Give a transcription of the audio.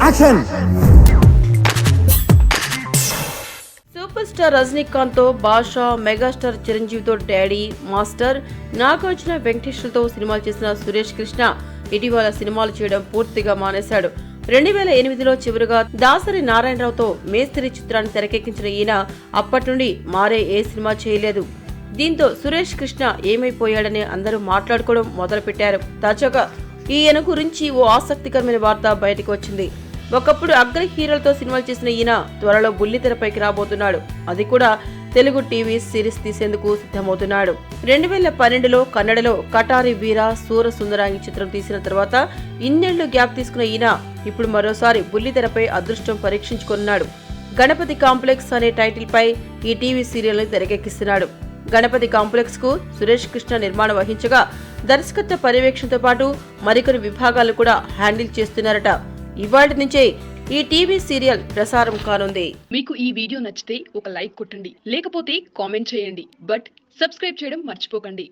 Action. Super star Rajinikanth తో బాషా, megastar చిరంజీవితో daddy, master, Nagarjuna, వెంకటేశ్వర్తో సినిమాలు చేసిన సురేష్ కృష్ణ ఇటీవల సినిమాలు చేయడం పూర్తిగా మానేశాడు. 2008లో చివరిగా దాసరి నారాయణరావుతో మేస్త్రి చిత్రాన్ని తెరకెక్కించిన ఈయన అప్పటి నుండి మారే ఏ సినిమా చేయలేదు. దీంతో సురేష్ కృష్ణ ఏమైపోయాడని అందరూ మాట్లాడుకోవడం మొదలుపెట్టారు. తాజాగా ఈయన గురించి ఓ ఆసక్తికరమైన వార్త బయటకు వచ్చింది. ఒకప్పుడు అగ్ర హీరోలతో సినిమాలు చేసిన ఈయన త్వరలో బుల్లితెరపైకి రాబోతున్నాడు. అది కూడా తెలుగు టీవీ సిరీస్ తీసేందుకు సిద్ధమవుతున్నాడు. 2012లో కన్నడలో కటారి వీర సూర సుందరాంగి చిత్రం తీసిన తర్వాత ఇన్నేళ్లు గ్యాప్ తీసుకున్న ఈయన ఇప్పుడు మరోసారి బుల్లితెరపై అదృష్టం పరీక్షించుకున్నాడు. గణపతి కాంప్లెక్స్ అనే టైటిల్ పై ఈ టీవీ సీరియల్ ని తెరకెక్కిస్తున్నాడు. గణపతి కాంప్లెక్స్ కు సురేష్ కృష్ణ నిర్మాణం వహించగా దర్శకత్వ పర్యవేక్షణతో పాటు మరికొన్ని విభాగాలు కూడా హ్యాండిల్ చేస్తున్నారట. ఇవాటి నుంచే ఈ టీవీ సీరియల్ ప్రసారం కానుంది. మీకు ఈ వీడియో నచ్చితే ఒక లైక్ కొట్టండి, లేకపోతే కామెంట్ చేయండి. బట్ సబ్స్క్రైబ్ చేయడం మర్చిపోకండి.